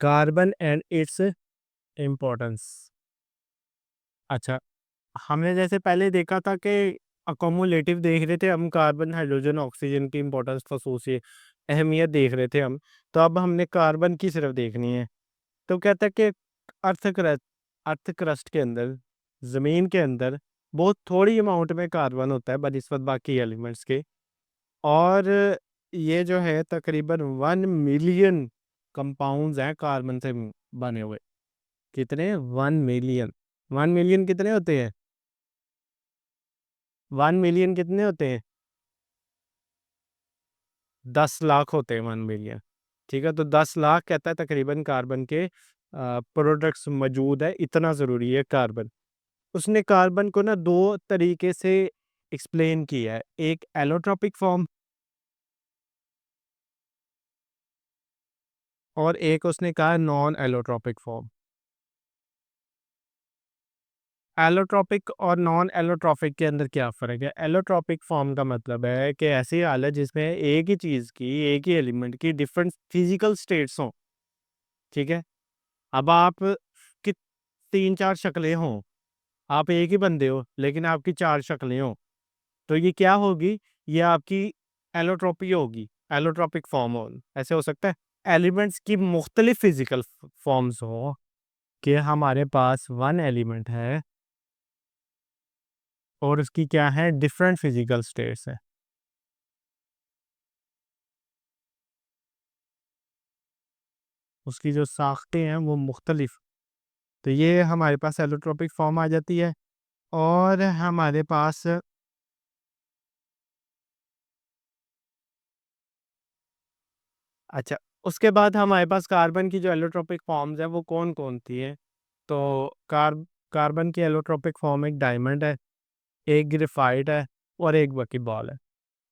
Carbon and its importance. अच्छा, हमने जैसे पहले देखा था कि अकोमोलेटिव देख रहे थे हम, कार्बन हाइड्रोजन ऑक्सीजन की इम्पोर्टेंस खसूसी अहमियत देख रहे थे हम। तो अब हमने कार्बन की सिर्फ देखनी है। तो कहता है कि अर्थ क्रस्ट अर्थ क्रस्ट के अंदर, ज़मीन के अंदर बहुत थोड़ी अमाउंट में कार्बन होता है बनिस्बत बाकी एलिमेंट्स के। और ये जो है तकरीबन 1 मिलियन कंपाउंड्स हैं कार्बन से बने हुए। कितने? 1 मिलियन। 1 मिलियन कितने होते हैं? 1 मिलियन कितने होते हैं? 10 लाख होते हैं 1 मिलियन। ठीक है, तो 10 लाख कहता है तकरीबन कार्बन के प्रोडक्ट्स मौजूद है, इतना ज़रूरी है कार्बन। उसने कार्बन को ना दो तरीके से एक्सप्लेन किया है, एक एलोट्रोपिक फॉर्म और एक उसने कहा नॉन एलोट्रोपिक फॉर्म। एलोट्रोपिक और नॉन एलोट्रोपिक के अंदर क्या फ़र्क है? एलोट्रोपिक फॉर्म का मतलब है कि ऐसी हालत जिसमें एक ही चीज़ की, एक ही एलिमेंट की डिफरेंट फिजिकल स्टेट्स हों। ठीक है, अब आप की 3-4 शक्लें हों, आप एक ही बंदे हो लेकिन आपकी 4 शक्लें हों, तो ये क्या होगी? ये आपकी एलोट्रोपी होगी, एलोट्रोपिक फॉर्म हो, ऐसे हो सकता है? एलिमेंट्स की मुख्तलिफ फिजिकल फॉर्म्स हो, कि हमारे पास 1 एलिमेंट है और उसकी क्या है? डिफरेंट फिजिकल स्टेट्स है। उसकी जो साख्तें हैं वो मुख्तलिफ। तो ये हमारे पास एलोट्रोपिक फॉर्म आ जाती है। और हमारे पास अच्छा, उसके बाद हमारे पास कार्बन की जो एलोट्रोपिक फॉर्म्स हैं वो कौन-कौन सी हैं? तो कार्बन की एलोट्रोपिक फॉर्म एक डायमंड है, एक ग्रेफाइट है और एक बकीबॉल है।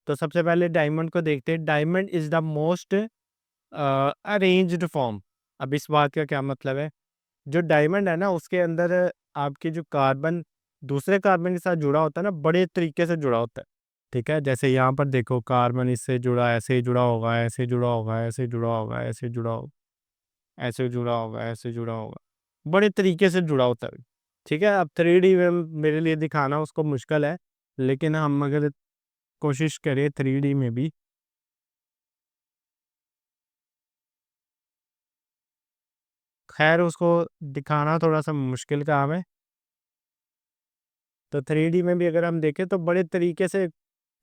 तो सबसे पहले डायमंड को देखते हैं। Diamond is the most arranged form. अब इस बात का क्या मतलब है? जो डायमंड है ना उसके अंदर आपकी जो कार्बन दूसरे कार्बन के साथ जुड़ा होता है ना, बड़े तरीके से जुड़ा होता है। ठीक है, जैसे यहाँ पर देखो कार्बन इससे जुड़ा, ऐसे ही जुड़ा होगा, ऐसे जुड़ा होगा, ऐसे जुड़ा होगा, ऐसे जुड़ा होगा, ऐसे जुड़ा होगा, ऐसे जुड़ा होगा, बड़े तरीके से जुड़ा होता है। ठीक है, अब 3D में मेरे लिए दिखाना उसको मुश्किल है, लेकिन हम अगर कोशिश करें 3D में भी, खैर उसको दिखाना थोड़ा सा मुश्किल काम है। तो 3D में भी अगर हम देखें तो बड़े तरीके से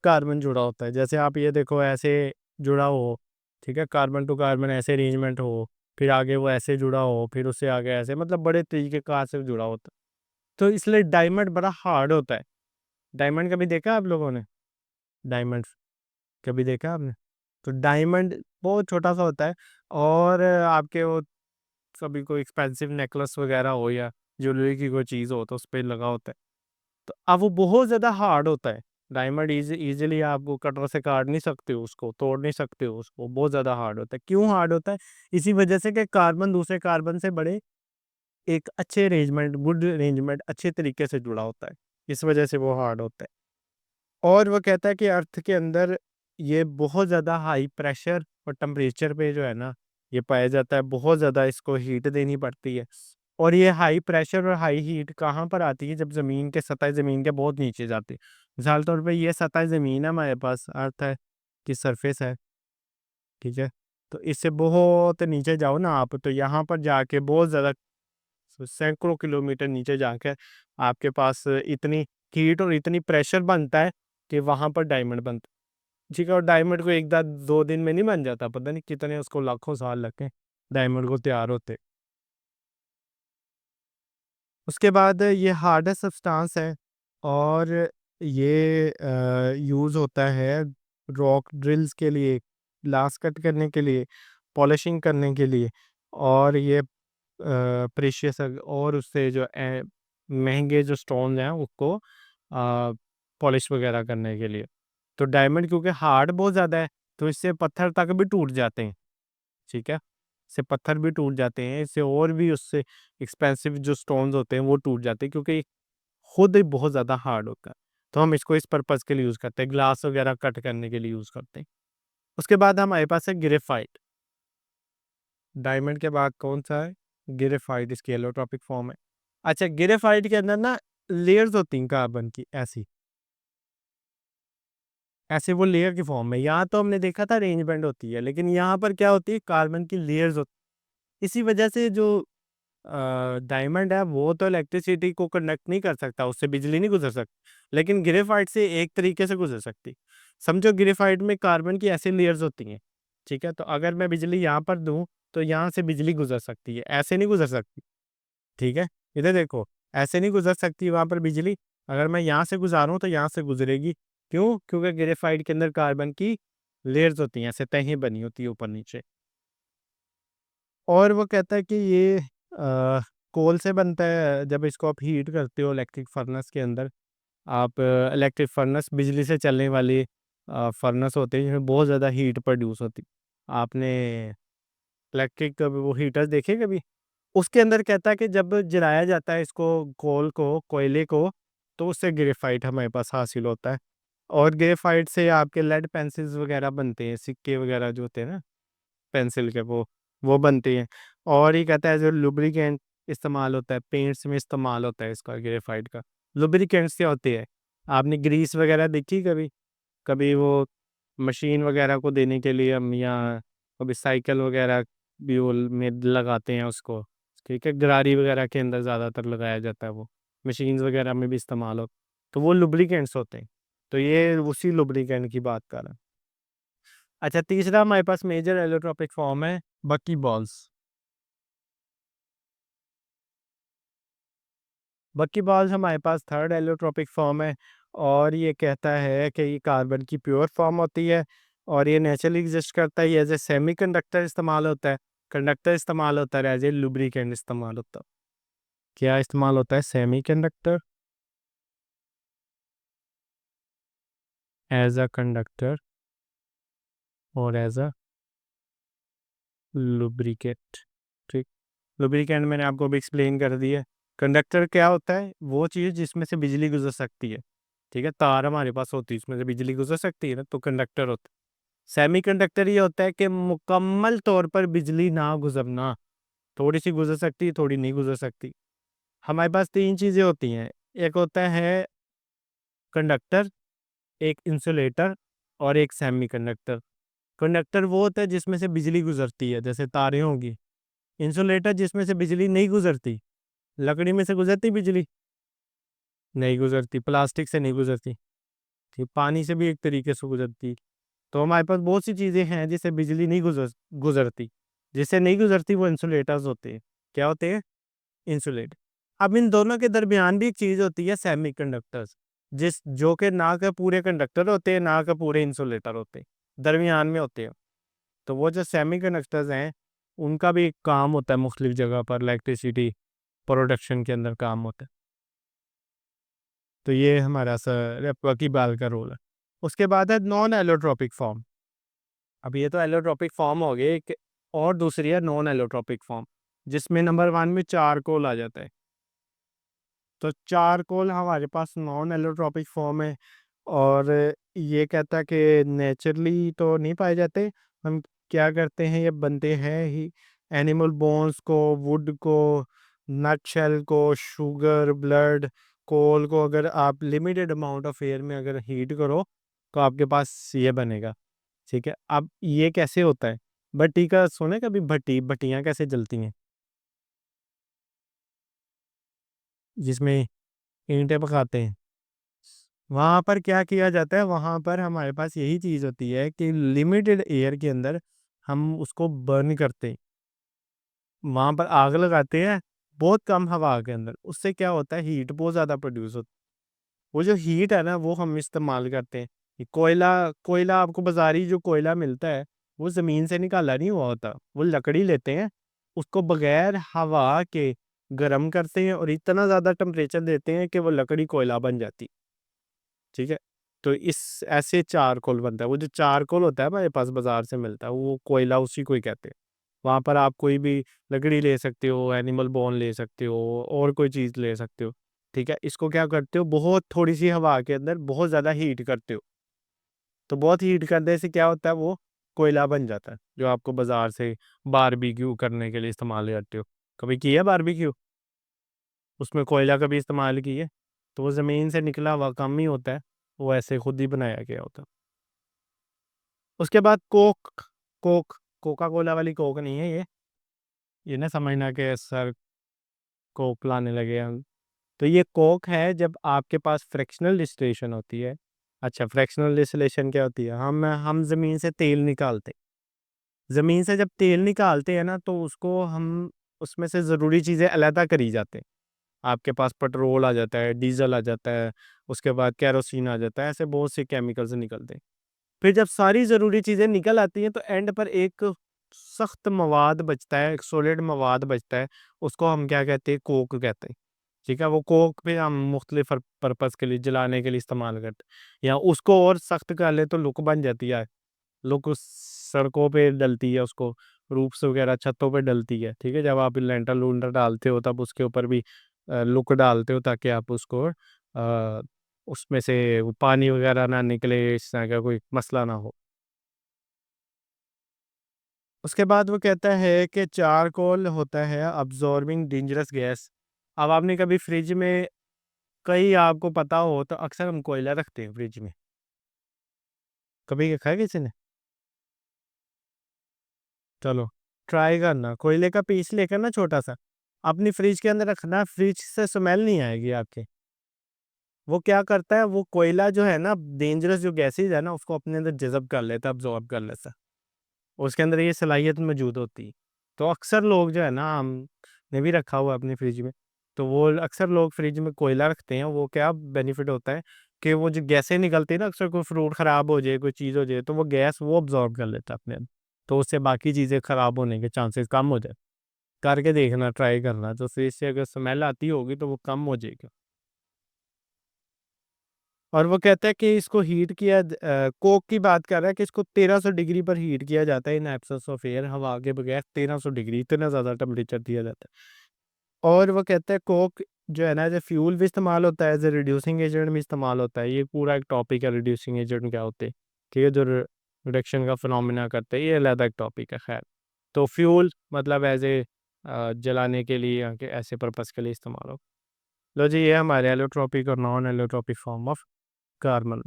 कार्बन जुड़ा होता है। जैसे आप ये देखो ऐसे जुड़ा हो, ठीक है? कार्बन टू कार्बन ऐसे अरेंजमेंट हो, फिर आगे वो ऐसे जुड़ा हो, फिर उससे आगे ऐसे, मतलब बड़े तरीके कार से जुड़ा होता है। तो इसलिए डायमंड बड़ा हार्ड होता है। डायमंड कभी देखा आप लोगों ने? डायमंड कभी देखा आपने? तो डायमंड बहुत छोटा-सा होता है और आपके वो कभी कोई एक्सपेंसिव नेकलेस वगैरह हो या ज्वेलरी की कोई चीज़ हो तो उसपे लगा होता है। तो अब वो बहुत ज़्यादा हार्ड होता है। डायमंड ईज़िली आप वो कटर से काट नहीं सकते हो उसको, तोड़ नहीं सकते हो उसको, बहुत ज़्यादा हार्ड होता है। क्यों हार्ड होता है? इसी वजह से कि कार्बन दूसरे कार्बन से बड़े एक अच्छे अरेंजमेंट, गुड अरेंजमेंट, अच्छे तरीके से जुड़ा होता है। इस वजह से वो हार्ड होता है। और वो कहता है कि अर्थ के अंदर ये बहुत ज़्यादा हाई प्रेशर और टेम्परेचर पे जो है ना, ये पाया जाता है, बहुत ज़्यादा इसको हीट देनी पड़ती है। और ये हाई प्रेशर और हाई हीट कहाँ पर आती है? जब ज़मीन के सतह ज़मीन के बहुत नीचे जाती है। मिसाल तौर पे ये सतह ज़मीन है हमारे पास, अर्थ है, की सरफेस है, ठीक है? तो इससे बहुत नीचे जाओ ना आप, तो यहाँ पर जाके बहुत ज़्यादा सैकड़ों किलोमीटर नीचे जाके आपके पास इतनी हीट और इतनी प्रेशर बनता है कि वहाँ पर डायमंड बनता है। ठीक है, और डायमंड को 1 2 दिन में नहीं बन जाता, पता नहीं कितने उसको लाखों साल लगे डायमंड को तैयार होते। उसके बाद ये हार्डेस्ट सब्सटेंस है और ये यूज़ होता है रॉक ड्रिल्स के लिए, ग्लास कट करने के लिए, पॉलिशिंग करने के लिए, और ये प्रेशियस और उससे जो महंगे जो स्टोन हैं उसको पॉलिश वगैरह करने के लिए। तो डायमंड क्योंकि हार्ड बहुत ज़्यादा है, तो इससे पत्थर तक भी टूट जाते हैं। ठीक है, इससे पत्थर भी टूट जाते हैं, इससे और भी उससे एक्सपेंसिव जो स्टोन्स होते हैं वो टूट जाते हैं, क्योंकि ये खुद ही बहुत ज़्यादा हार्ड होता है। तो हम इसको इस पर्पज़ के लिए यूज़ करते हैं, ग्लास वगैरह कट करने के लिए यूज़ करते हैं। उसके बाद हमारे पास है ग्रेफ़ाइट। डायमंड के बाद कौन सा है? ग्रेफाइट इसकी एलोट्रॉपिक फॉर्म है। अच्छा, ग्रेफाइट के अंदर ना लेयर्स होती हैं कार्बन की, ऐसी ऐसे वो लेयर की फॉर्म में। यहाँ तो हमने देखा था अरेंजमेंट होती है, लेकिन यहाँ पर क्या होती है, कार्बन की लेयर्स होती। इसी वजह से जो डायमंड है वो तो इलेक्ट्रिसिटी को कंडक्ट नहीं कर सकता, उससे बिजली नहीं गुजर सकती, लेकिन ग्रेफाइट से एक तरीके से गुजर सकती। समझो ग्रेफाइट में कार्बन की ऐसी लेयर्स होती हैं, ठीक है, तो अगर मैं बिजली यहाँ पर दूं तो यहाँ से बिजली गुजर सकती है, ऐसे नहीं गुजर सकती। ठीक है, इधर देखो, ऐसे नहीं गुजर सकती वहां पर बिजली। अगर मैं यहाँ से गुजारूं तो यहाँ से गुजरेगी। क्यों? क्योंकि ग्रेफाइट के अंदर कार्बन की लेयर्स होती हैं, ऐसे तहें बनी होती है ऊपर नीचे। और वो कहता है कि ये कोल से बनता है। जब इसको आप हीट करते हो इलेक्ट्रिक फर्नेस के अंदर, आप इलेक्ट्रिक फर्नेस बिजली से चलने वाली फर्नेस होते हैं जिसमें बहुत ज़्यादा हीट प्रोड्यूस होती। आपने इलेक्ट्रिक वो हीटर्स देखे कभी? उसके अंदर कहता है कि जब जलाया जाता है इसको, कोल को, कोयले को, तो उससे ग्रेफाइट हमारे पास हासिल होता है। और ग्रेफाइट से आपके लेड पेंसिल्स वगैरह बनते हैं, सिक्के वगैरह जो होते हैं ना पेंसिल के, वो बनते हैं। और ये कहता है जो लुब्रिकेंट इस्तेमाल होता है, पेंट्स में इस्तेमाल होता है इसका, ग्रेफाइट का। लुब्रिकेंट्स क्या होते हैं? आपने ग्रीस वगैरह देखी कभी? कभी वो मशीन वगैरह को देने के लिए हम, या कभी साइकिल वगैरह भी वो में लगाते हैं उसको, ठीक है, गरारी वगैरह के अंदर ज़्यादातर लगाया जाता है वो, मशीन्स वगैरह में भी इस्तेमाल हो, तो वो लुब्रिकेंट्स होते हैं। तो ये उसी लुब्रिकेंट की बात कर रहा है। अच्छा, तीसरा हमारे पास मेजर एलोट्रोपिक फॉर्म है बकी बॉल्स। बकी बॉल्स हमारे पास थर्ड एलोट्रोपिक फॉर्म है। और ये कहता है कि ये कार्बन की प्योर फॉर्म होती है, और ये नेचुरली एग्जिस्ट करता है। ये एज ए सेमी कंडक्टर इस्तेमाल होता है, कंडक्टर इस्तेमाल होता है, एज ए लुब्रिकेंट इस्तेमाल होता है। क्या इस्तेमाल होता है? Semiconductor, as a conductor, और एज अ लुब्रिकेट। ठीक, लुब्रिकेंट मैंने आपको भी एक्सप्लेन कर दिया है। कंडक्टर क्या होता है? वो चीज़ जिसमें से बिजली गुजर सकती है। ठीक है, तार हमारे पास होती है, इसमें से बिजली गुजर सकती है ना, तो कंडक्टर होता है। सेमीकंडक्टर ये होता है कि मुकम्मल तौर पर बिजली ना गुजरना, थोड़ी सी गुजर सकती है, थोड़ी नहीं गुजर सकती। हमारे पास तीन चीज़ें होती हैं, एक होता है कंडक्टर, एक इंसुलेटर, और एक सेमीकंडक्टर। कंडक्टर वो होता है जिसमें से बिजली गुजरती है, जैसे तारें होंगी। इंसुलेटर जिसमें से बिजली नहीं गुजरती। लकड़ी में से गुजरती बिजली? नहीं गुजरती। प्लास्टिक से नहीं गुजरती। ठीक, पानी से भी एक तरीके से गुजरती। तो हमारे पास बहुत सी चीज़ें हैं जिससे बिजली नहीं गुजरती। जिससे नहीं गुजरती वो इंसुलेटर्स होते हैं। क्या होते हैं? इंसुलेटर। अब इन दोनों के दरमियान भी एक चीज़ होती है, सेमीकंडक्टर्स, जिस जो कि ना के पूरे कंडक्टर होते हैं, ना के पूरे इंसुलेटर होते हैं, दरमियान में होते हैं। तो वो जो सेमीकंडक्टर्स हैं, उनका भी एक काम होता है, मुख्तलिफ जगह पर इलेक्ट्रिसिटी प्रोडक्शन के अंदर काम होता है। तो ये हमारा बाकी बाल का रोल है। उसके बाद है नॉन एलोट्रोपिक फॉर्म। अब ये तो एलोट्रोपिक फॉर्म हो गए, एक और दूसरी है नॉन एलोट्रोपिक फॉर्म, जिसमें नंबर वन में चारकोल आ जाता है। तो चारकोल हमारे पास नॉन एलोट्रोपिक फॉर्म है। और ये कहता है कि नेचुरली तो नहीं पाए जाते। हम क्या करते हैं, ये बनते हैं ही एनिमल बोन्स को, वुड को, नट शेल को, शुगर, ब्लड, कोल को अगर आप लिमिटेड अमाउंट ऑफ एयर में अगर हीट करो तो आपके पास ये बनेगा। ठीक है, अब ये कैसे होता है? भट्टी का सुने कभी? भट्टियाँ कैसे जलती हैं, जिसमें ईंटें पकाते हैं। वहाँ पर क्या किया जाता है, वहाँ पर हमारे पास यही चीज़ होती है कि लिमिटेड एयर के अंदर हम उसको बर्न करते हैं। वहाँ पर आग लगाते हैं बहुत कम हवा के अंदर, उससे क्या होता है, हीट बहुत ज़्यादा प्रोड्यूस होती है। वो जो हीट है ना, वो हम इस्तेमाल करते हैं। ये कोयला कोयला आपको बाजारी जो कोयला मिलता है, वो ज़मीन से निकाला नहीं हुआ होता। वो लकड़ी लेते हैं, उसको बगैर हवा के गर्म करते हैं, और इतना ज़्यादा टेम्परेचर देते हैं कि वो लकड़ी कोयला बन जाती। ठीक है, तो इस ऐसे चारकोल बनता है। वो जो चारकोल होता है हमारे पास बाजार से मिलता है, वो कोयला उसी को ही कहते हैं। वहाँ पर आप कोई भी लकड़ी ले सकते हो, एनिमल बोन ले सकते हो, और कोई चीज़ ले सकते हो। ठीक है, इसको क्या करते हो, बहुत थोड़ी सी हवा के अंदर बहुत ज़्यादा हीट करते हो। तो बहुत हीट करने से क्या होता है, वो कोयला बन जाता है, जो आपको बाजार से बारबेक्यू करने के लिए इस्तेमाल करते हो। कभी किया बारबेक्यू? उसमें कोयला कभी इस्तेमाल किए? तो वो ज़मीन से निकला हुआ कम ही होता है, वो ऐसे खुद ही बनाया गया होता है। उसके बाद कोक, कोक, कोका कोला वाली कोक नहीं है ये ना समझना कि सर कोक लाने लगे हम। तो ये कोक है जब आपके पास फ्रैक्शनल डिस्टिलेशन होती है। अच्छा, फ्रैक्शनल डिस्टिलेशन क्या होती है? हम ज़मीन से तेल निकालते, ज़मीन से जब तेल निकालते हैं ना तो उसको हम उसमें से ज़रूरी चीज़ें अलहदा करी जाते हैं। आपके पास पेट्रोल आ जाता है, डीज़ल आ जाता है, उसके बाद केरोसिन आ जाता है, ऐसे बहुत से केमिकल्स निकलते हैं। फिर जब सारी ज़रूरी चीज़ें निकल आती हैं तो एंड पर एक सख्त मवाद बचता है, एक सॉलिड मवाद बचता है, उसको हम क्या कहते हैं? कोक कहते हैं। ठीक है? वो कोक पे हम मुख्तलिफ पर्पज़ के लिए जलाने के लिए इस्तेमाल करते हैं, या उसको और सख्त कर ले तो लुक बन जाती है। लुक सड़कों पे डलती है, उसको रूफ्स वगैरह छतों पे डलती है। ठीक है? जब आप लेंटर लूंटर डालते हो तब उसके ऊपर भी लुक डालते हो ताकि आप उसको उसमें से वो पानी वगैरह ना निकले, इस तरह का कोई मसला ना हो। उसके बाद वो कहता है कि चारकोल होता है अब्ज़ॉर्बिंग डेंजरस गैस। अब आपने कभी फ्रिज में, कहीं आपको पता हो तो अक्सर हम कोयला रखते हैं फ्रिज में। कभी देखा है किसी ने? चलो, ट्राई करना, कोयले का पीस लेकर ना छोटा-सा, अपनी फ्रिज के अंदर रखना, फ्रिज से स्मेल नहीं आएगी आपके। वो क्या करता है, वो कोयला जो है ना, डेंजरस जो गैसेज़ है ना, उसको अपने अंदर जज़ब कर लेता है, अब्ज़ॉर्ब कर लेता है। उसके अंदर ये सलाहियत मौजूद होती है। तो अक्सर लोग जो है ना, हमने भी रखा हुआ है अपनी फ्रिज में, तो वो अक्सर लोग फ्रिज में कोयला रखते हैं, वो क्या बेनिफिट होता है कि वो जो गैसें निकलती है ना, अक्सर कोई फ्रूट ख़राब हो जाए, कोई चीज़ हो जाए, तो वो गैस वो अब्ज़ॉर्ब कर लेता है अपने अंदर। तो उससे बाकी चीज़ें ख़राब होने के चांसेस कम हो जाए। करके देखना, ट्राई करना, तो फ्रिज से अगर स्मेल आती होगी तो वो कम हो जाएगी। और वो कहता है कि इसको कोक की बात कर रहा है कि इसको 1300 डिग्री पर हीट किया जाता है इन एब्सेंस ऑफ एयर, हवा के बगैर 1300 डिग्री, इतना ज़्यादा टेम्परेचर दिया जाता है। और वो कहता है कोक जो है ना, एज़ अ फ्यूल भी इस्तेमाल होता है, एज़ अ रिड्यूसिंग एजेंट भी इस्तेमाल होता है। ये पूरा एक टॉपिक है, रिड्यूसिंग एजेंट क्या होते हैं, ठीक है? जो रिडक्शन का फिनोमेना करते हैं, ये अलग एक टॉपिक है, खैर। तो फ्यूल मतलब एज़ ए जलाने के लिए या के ऐसे पर्पज़ के लिए इस्तेमाल हो। लो जी, ये हमारे एलोट्रॉपिक और non allotropic form of carbon.